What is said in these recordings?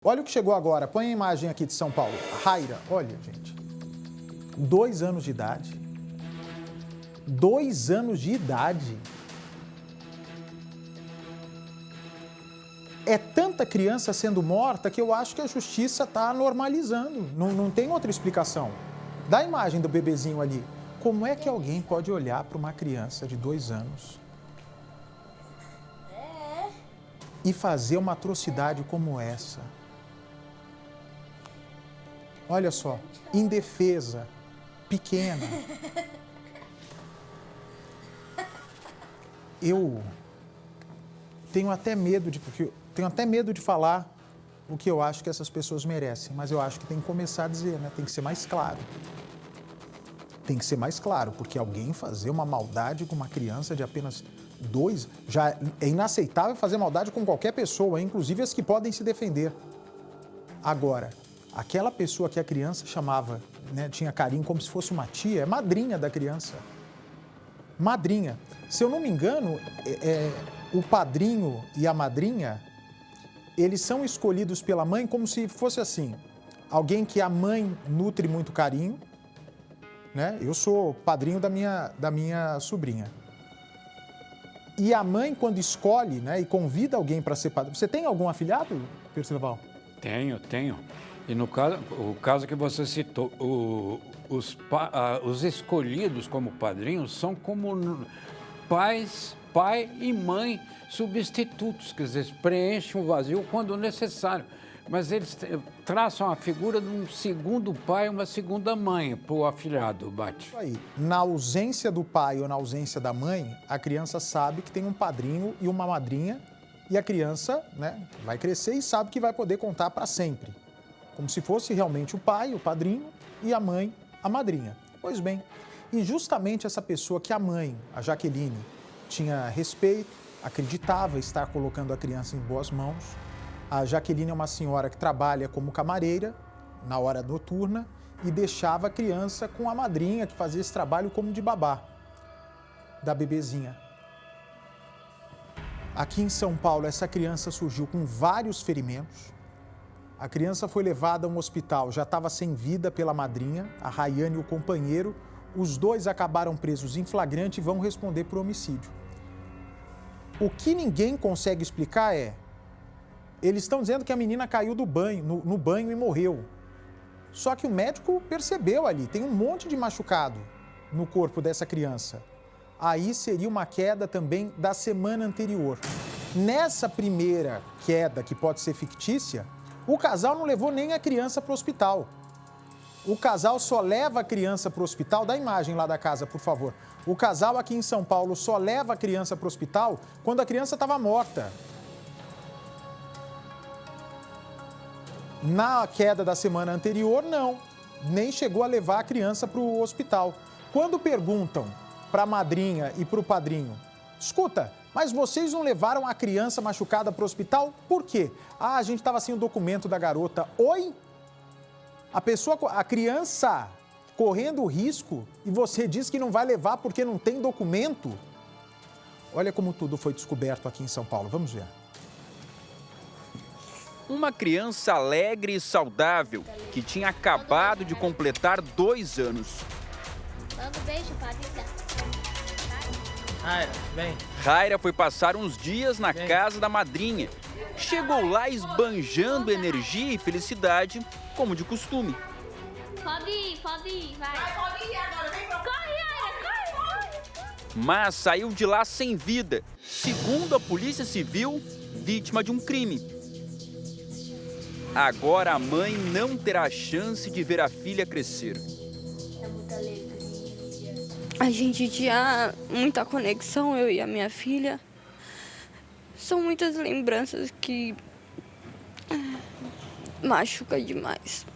Olha o que chegou agora, põe a imagem aqui de São Paulo. Raira, olha, gente, 2 anos de idade. 2 anos de idade. É tanta criança sendo morta que eu acho que a justiça está normalizando. Não tem outra explicação. Dá a imagem do bebezinho ali. Como é que alguém pode olhar para uma criança de 2 anos e fazer uma atrocidade como essa? Olha só, indefesa, pequena. Eu tenho até medo de falar o que eu acho que essas pessoas merecem, mas eu acho que tem que começar a dizer, né? Tem que ser mais claro. Tem que ser mais claro, porque alguém fazer uma maldade com uma criança de apenas 2, já é inaceitável fazer maldade com qualquer pessoa, inclusive as que podem se defender. Agora, aquela pessoa que a criança chamava, né, tinha carinho como se fosse uma tia, é madrinha da criança. Madrinha. Se eu não me engano, o padrinho e a madrinha, eles são escolhidos pela mãe como se fosse assim, alguém que a mãe nutre muito carinho, né? Eu sou padrinho da minha sobrinha. E a mãe, quando escolhe, né, e convida alguém para ser padrinho... Você tem algum afilhado, Percival? Tenho. E no caso que você citou, os escolhidos como padrinhos são como pai e mãe substitutos, quer dizer, preenchem o vazio quando necessário. Mas eles traçam a figura de um segundo pai e uma segunda mãe para o afilhado, Bate. Aí, na ausência do pai ou na ausência da mãe, a criança sabe que tem um padrinho e uma madrinha e a criança, né, vai crescer e sabe que vai poder contar para sempre. Como se fosse realmente o pai, o padrinho, e a mãe, a madrinha. Pois bem, e justamente essa pessoa que a mãe, a Jaqueline, tinha respeito, acreditava estar colocando a criança em boas mãos. A Jaqueline é uma senhora que trabalha como camareira na hora noturna e deixava a criança com a madrinha que fazia esse trabalho como de babá da bebezinha. Aqui em São Paulo, essa criança surgiu com vários ferimentos. A criança foi levada a um hospital, já estava sem vida pela madrinha, a Rayane e o companheiro. Os dois acabaram presos em flagrante e vão responder por homicídio. O que ninguém consegue explicar é... Eles estão dizendo que a menina caiu do banho, no banho e morreu. Só que o médico percebeu ali, tem um monte de machucado no corpo dessa criança. Aí seria uma queda também da semana anterior. Nessa primeira queda, que pode ser fictícia, o casal não levou nem a criança para o hospital. O casal só leva a criança para o hospital, dá a imagem lá da casa, por favor. O casal aqui em São Paulo só leva a criança para o hospital quando a criança estava morta. Na queda da semana anterior, não. Nem chegou a levar a criança para o hospital. Quando perguntam para a madrinha e para o padrinho, escuta, mas vocês não levaram a criança machucada para o hospital? Por quê? Ah, a gente estava sem o documento da garota. Oi? A criança correndo risco e você diz que não vai levar porque não tem documento? Olha como tudo foi descoberto aqui em São Paulo. Vamos ver. Uma criança alegre e saudável que tinha acabado de completar 2 anos. Manda um beijo, Patrícia. Raira, vem. Raira foi passar uns dias na casa da madrinha. Chegou lá esbanjando energia e felicidade, como de costume. Pode ir, vai. Pode ir agora, vem pra... Corre. Mas saiu de lá sem vida. Segundo a Polícia Civil, vítima de um crime. Agora a mãe não terá chance de ver a filha crescer. É muita alegria. A gente tinha muita conexão, eu e a minha filha. São muitas lembranças que machuca demais.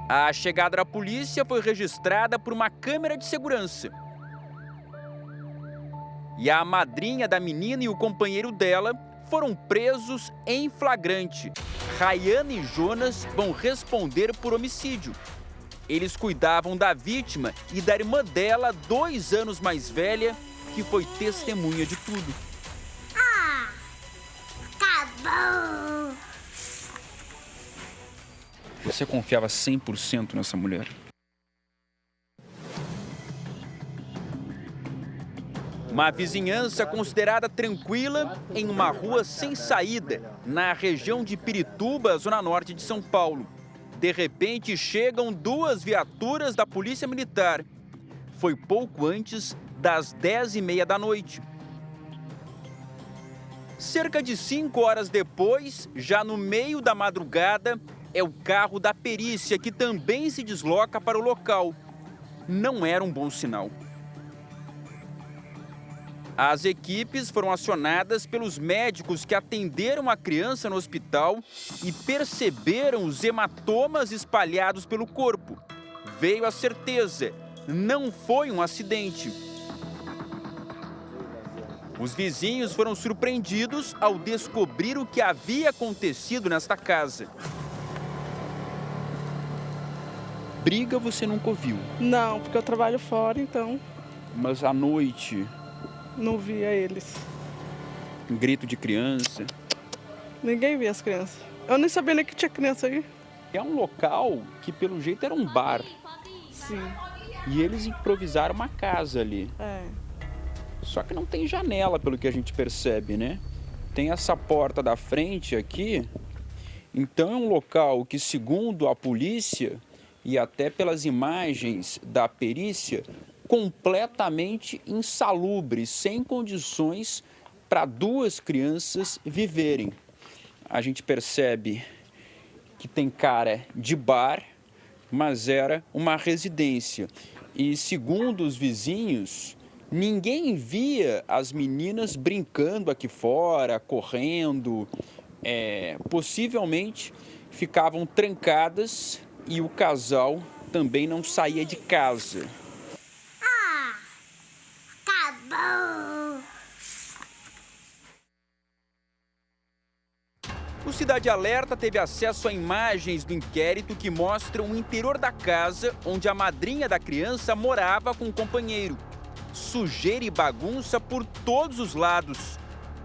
A chegada da polícia foi registrada por uma câmera de segurança. E a madrinha da menina e o companheiro dela foram presos em flagrante. Rayane e Jonas vão responder por homicídio. Eles cuidavam da vítima e da irmã dela, 2 anos mais velha, que foi testemunha de tudo. Tá Acabou! Você confiava 100% nessa mulher? Uma vizinhança considerada tranquila em uma rua sem saída, na região de Pirituba, zona norte de São Paulo. De repente, chegam 2 viaturas da Polícia Militar. Foi pouco antes das 10h30 da noite. Cerca de 5 horas depois, já no meio da madrugada, é o carro da perícia que também se desloca para o local. Não era um bom sinal. As equipes foram acionadas pelos médicos que atenderam a criança no hospital e perceberam os hematomas espalhados pelo corpo. Veio a certeza, não foi um acidente. Os vizinhos foram surpreendidos ao descobrir o que havia acontecido nesta casa. Briga você nunca ouviu? Não, porque eu trabalho fora, então Mas à noite, não via eles. um grito de criança. Ninguém via as crianças. Eu nem sabia nem que tinha criança aí. É um local que pelo jeito era um bar. Sim, E eles improvisaram uma casa ali. é. Só que não tem janela, pelo que a gente percebe, né? Tem essa porta da frente aqui. Então é um local que, segundo a polícia e até pelas imagens da perícia, completamente insalubre, sem condições para 2 crianças viverem. A gente percebe que tem cara de bar, mas era uma residência. E segundo os vizinhos, ninguém via as meninas brincando aqui fora, correndo. Possivelmente ficavam trancadas e o casal também não saía de casa. Acabou! O Cidade Alerta teve acesso a imagens do inquérito que mostram o interior da casa onde a madrinha da criança morava com o companheiro. Sujeira e bagunça por todos os lados.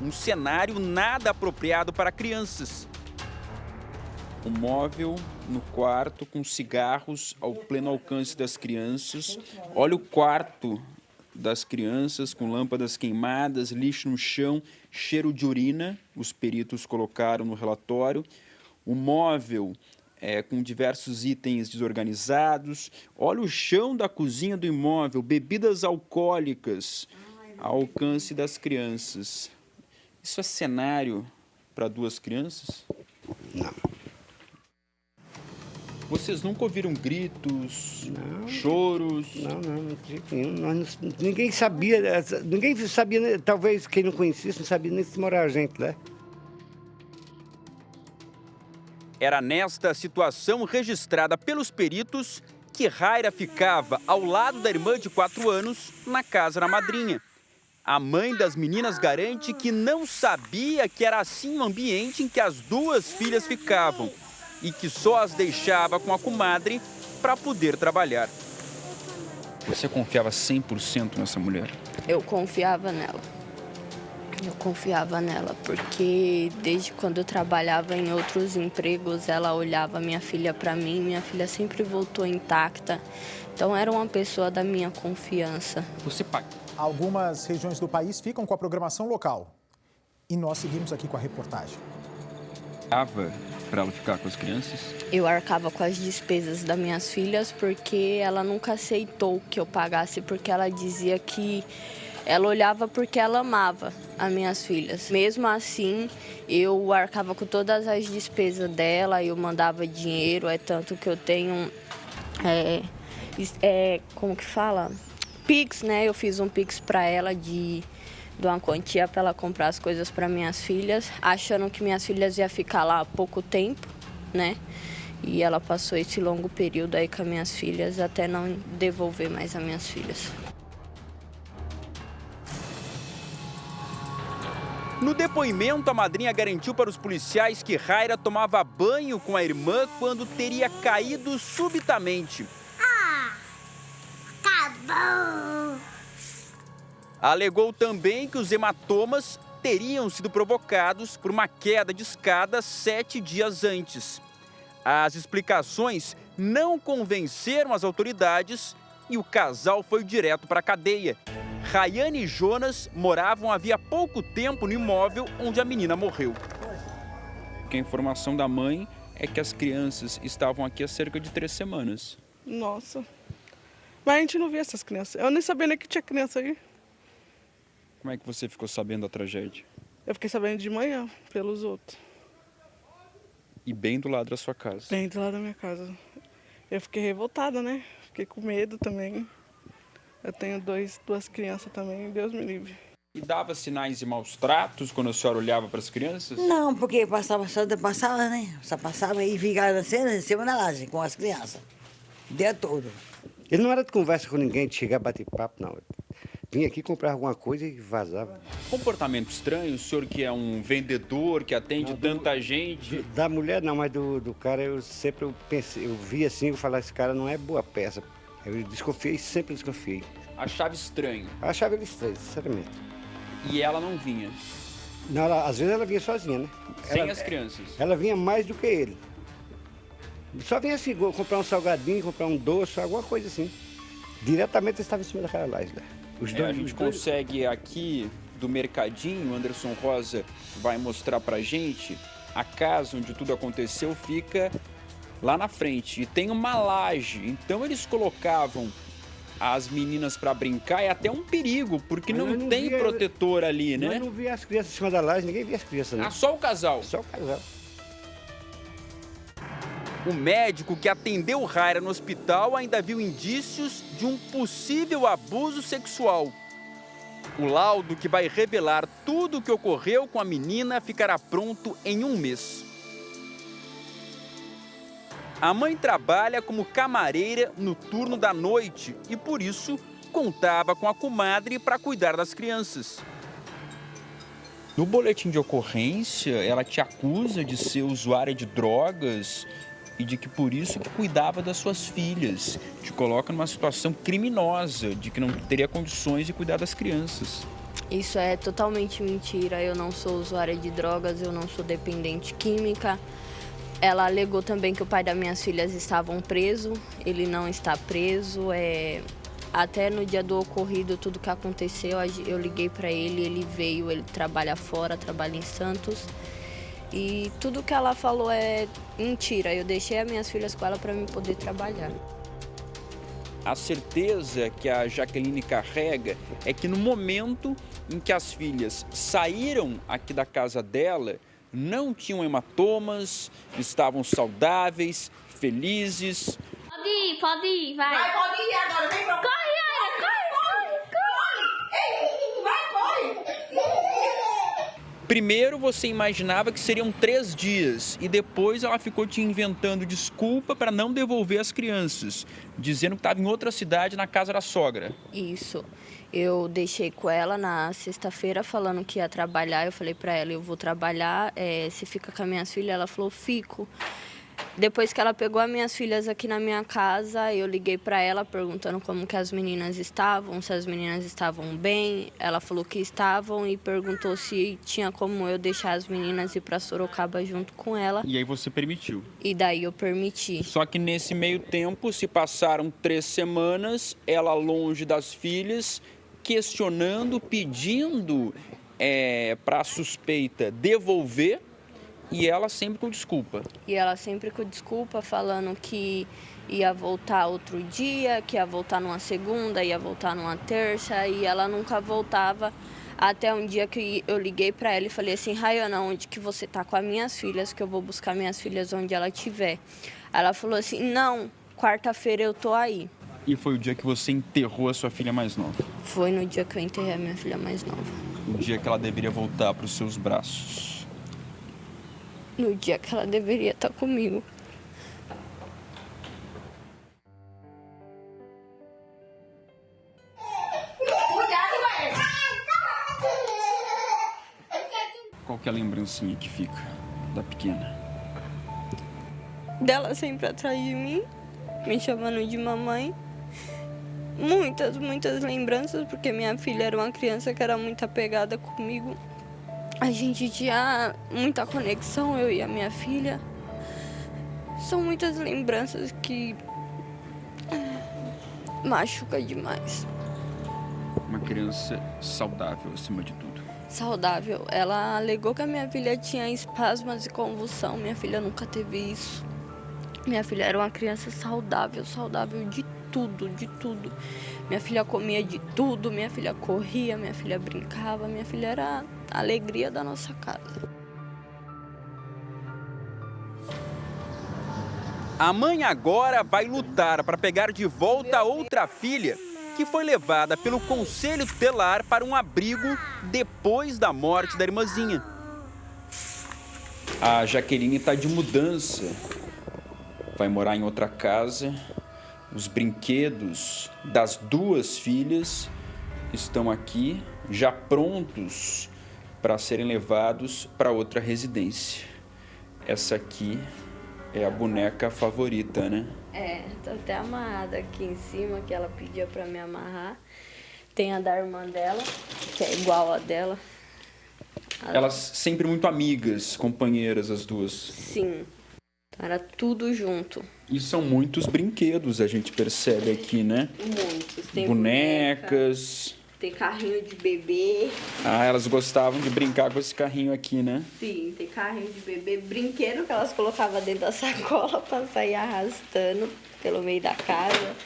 Um cenário nada apropriado para crianças. O móvel no quarto com cigarros ao pleno alcance das crianças. Olha o quarto das crianças com lâmpadas queimadas, lixo no chão, cheiro de urina, os peritos colocaram no relatório. O móvel com diversos itens desorganizados. Olha o chão da cozinha do imóvel, bebidas alcoólicas ao alcance das crianças. Isso é cenário para 2 crianças? Não. Vocês nunca ouviram gritos, Não. choros? Não, de jeito nenhum. Ninguém sabia, né, talvez quem não conhecesse não sabia nem se morava gente lá. Era nesta situação registrada pelos peritos que Raira ficava ao lado da irmã de 4 anos na casa da madrinha. A mãe das meninas garante que não sabia que era assim o ambiente em que as 2 filhas ficavam e que só as deixava com a comadre para poder trabalhar. Você confiava 100% nessa mulher? Eu confiava nela. Porque desde quando eu trabalhava em outros empregos, ela olhava minha filha para mim, minha filha sempre voltou intacta. Então era uma pessoa da minha confiança. Você paga? Algumas regiões do país ficam com a programação local. E nós seguimos aqui com a reportagem. Pagava para ela ficar com as crianças? Eu arcava com as despesas das minhas filhas porque ela nunca aceitou que eu pagasse, porque ela dizia que ela olhava porque ela amava as minhas filhas. Mesmo assim, eu arcava com todas as despesas dela, eu mandava dinheiro, tanto que eu tenho, como que fala? Pix, né? Eu fiz um Pix para ela de uma quantia para ela comprar as coisas para minhas filhas, achando que minhas filhas iam ficar lá há pouco tempo, né? E ela passou esse longo período aí com as minhas filhas até não devolver mais as minhas filhas. No depoimento, a madrinha garantiu para os policiais que Raira tomava banho com a irmã quando teria caído subitamente. Acabou! Alegou também que os hematomas teriam sido provocados por uma queda de escada 7 dias antes. As explicações não convenceram as autoridades e o casal foi direto para a cadeia. Rayane e Jonas moravam havia pouco tempo no imóvel onde a menina morreu. A informação da mãe é que as crianças estavam aqui há cerca de 3 semanas. Nossa. Mas a gente não via essas crianças. Eu nem sabia nem que tinha criança aí. Como é que você ficou sabendo da tragédia? Eu fiquei sabendo de manhã, pelos outros. E bem do lado da sua casa. Bem do lado da minha casa. Eu fiquei revoltada, né? Fiquei com medo também. Eu tenho duas crianças também, Deus me livre. E dava sinais de maus tratos quando a senhora olhava para as crianças? Não, porque passava, né? Só passava e ficava assim, em cima da laje com as crianças. O dia todo. Ele não era de conversa com ninguém, de chegar a bater papo, não. Vinha aqui comprar alguma coisa e vazava. Comportamento estranho, o senhor que é um vendedor, que atende tanta gente. Da mulher não, mas do cara eu sempre pensei, eu vi assim, eu falava, esse cara não é boa peça. Eu desconfiei, sempre desconfiei. Achava estranho. Eu achava ele estranho, sinceramente. E ela não vinha? Não, às vezes ela vinha sozinha, né? Sem as crianças? Ela vinha mais do que ele. Só vinha assim, comprar um salgadinho, comprar um doce, alguma coisa assim. Diretamente estava em cima daquela laje, né? A gente consegue aqui, do mercadinho, o Anderson Rosa vai mostrar pra gente, a casa onde tudo aconteceu fica lá na frente. E tem uma laje, então eles colocavam as meninas para brincar, é até um perigo, porque não tem protetor ali, né? Eu não via as crianças em cima da laje, ninguém via as crianças, não. Ah, só o casal? Só o casal. O médico que atendeu Raira no hospital ainda viu indícios de um possível abuso sexual. O laudo que vai revelar tudo o que ocorreu com a menina ficará pronto em 1 mês. A mãe trabalha como camareira no turno da noite e, por isso, contava com a comadre para cuidar das crianças. No boletim de ocorrência, ela te acusa de ser usuária de drogas e de que por isso que cuidava das suas filhas. Te coloca numa situação criminosa, de que não teria condições de cuidar das crianças. Isso é totalmente mentira. Eu não sou usuária de drogas, eu não sou dependente química. Ela alegou também que o pai das minhas filhas estavam preso. Ele não está preso. Até no dia do ocorrido, tudo que aconteceu, eu liguei para ele veio, ele trabalha fora, trabalha em Santos. E tudo que ela falou é mentira. Eu deixei as minhas filhas com ela para eu poder trabalhar. A certeza que a Jaqueline carrega é que no momento em que as filhas saíram aqui da casa dela, não tinham hematomas, estavam saudáveis, felizes. Pode ir, vai. Vai, pode ir agora, vem pra cá. Corre, Aira, corre. Vai. Primeiro você imaginava que seriam 3 dias e depois ela ficou te inventando desculpa para não devolver as crianças, dizendo que estava em outra cidade na casa da sogra. Isso. Eu deixei com ela na sexta-feira falando que ia trabalhar. Eu falei para ela, eu vou trabalhar, você fica com as minhas filhas? Ela falou, fico. Depois que ela pegou as minhas filhas aqui na minha casa, eu liguei para ela perguntando como que as meninas estavam, se as meninas estavam bem. Ela falou que estavam e perguntou se tinha como eu deixar as meninas ir para Sorocaba junto com ela. E aí você permitiu? E daí eu permiti. Só que nesse meio tempo, se passaram 3 semanas, ela longe das filhas, questionando, pedindo para a suspeita devolver. E ela sempre com desculpa. E ela sempre com desculpa, falando que ia voltar outro dia, que ia voltar numa segunda, ia voltar numa terça, e ela nunca voltava. Até um dia que eu liguei para ela e falei assim, Rayana, onde que você tá com as minhas filhas, que eu vou buscar minhas filhas onde ela estiver. Ela falou assim, não, quarta-feira eu tô aí. E foi o dia que você enterrou a sua filha mais nova? Foi no dia que eu enterrei a minha filha mais nova. O dia que ela deveria voltar para os seus braços? No dia que ela deveria estar comigo. Qual que é a lembrancinha que fica da pequena? Dela sempre atrás de mim, me chamando de mamãe. Muitas lembranças, porque minha filha era uma criança que era muito apegada comigo. A gente tinha muita conexão, eu e a minha filha. São muitas lembranças que machuca demais. Uma criança saudável, acima de tudo. Saudável. Ela alegou que a minha filha tinha espasmos e convulsão. Minha filha nunca teve isso. Minha filha era uma criança saudável, saudável de tudo, de tudo. Minha filha comia de tudo, minha filha corria, minha filha brincava, minha filha era a alegria da nossa casa. A mãe agora vai lutar para pegar de volta a outra filha, que foi levada pelo conselho tutelar para um abrigo depois da morte da irmãzinha. A Jaqueline está de mudança. Vai morar em outra casa. Os brinquedos das duas filhas estão aqui, já prontos para serem levados para outra residência. Essa aqui é a boneca favorita, né? Tá até amarrada aqui em cima, que ela pedia para me amarrar. Tem a da irmã dela, que é igual a dela. Elas sempre muito amigas, companheiras as duas. Sim, era tudo junto. E são muitos brinquedos, a gente percebe aqui, né? Muitos. Tem bonecas. Boneca, tem carrinho de bebê. Ah, elas gostavam de brincar com esse carrinho aqui, né? Sim, tem carrinho de bebê, brinquedo que elas colocavam dentro da sacola para sair arrastando pelo meio da casa.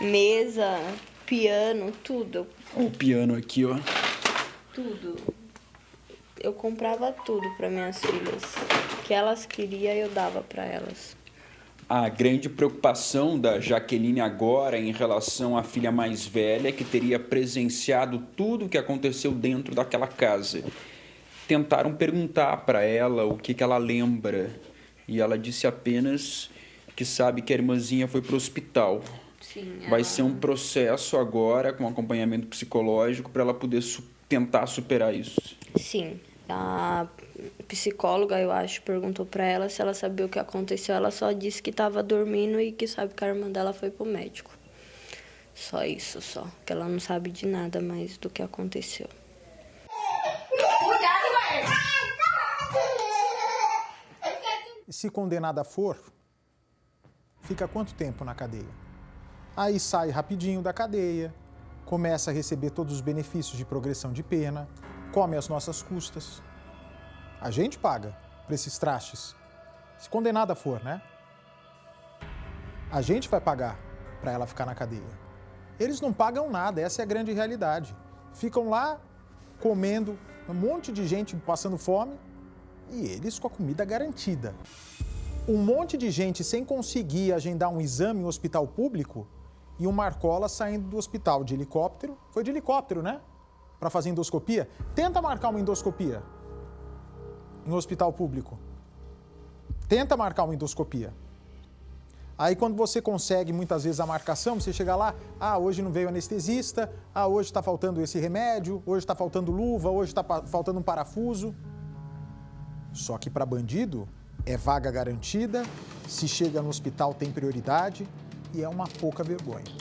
Mesa, piano, tudo. Olha o piano aqui, ó. Tudo. Eu comprava tudo para minhas filhas. O que elas queriam, eu dava para elas. A grande preocupação da Jaqueline agora em relação à filha mais velha, que teria presenciado tudo o que aconteceu dentro daquela casa. Tentaram perguntar para ela o que ela lembra. E ela disse apenas que sabe que a irmãzinha foi para o hospital. Sim, Vai ser um processo agora com acompanhamento psicológico para ela poder tentar superar isso. Sim. A psicóloga, eu acho, perguntou para ela se ela sabia o que aconteceu. Ela só disse que estava dormindo e que sabe que a irmã dela foi pro médico. Só isso, só. Que ela não sabe de nada mais do que aconteceu. E se condenada for, fica quanto tempo na cadeia? Aí sai rapidinho da cadeia, começa a receber todos os benefícios de progressão de pena, come às nossas custas. A gente paga para esses trastes. Se condenada for, né? A gente vai pagar para ela ficar na cadeia. Eles não pagam nada, essa é a grande realidade. Ficam lá comendo, um monte de gente passando fome e eles com a comida garantida. Um monte de gente sem conseguir agendar um exame em um hospital público e o Marcola saindo do hospital de helicóptero. Foi de helicóptero, né? Para fazer endoscopia. Tenta marcar uma endoscopia em um hospital público. Tenta marcar uma endoscopia. Aí quando você consegue muitas vezes a marcação, você chega lá, hoje não veio anestesista, hoje está faltando esse remédio, hoje está faltando luva, hoje está faltando um parafuso. Só que para bandido é vaga garantida, se chega no hospital tem prioridade e é uma pouca vergonha.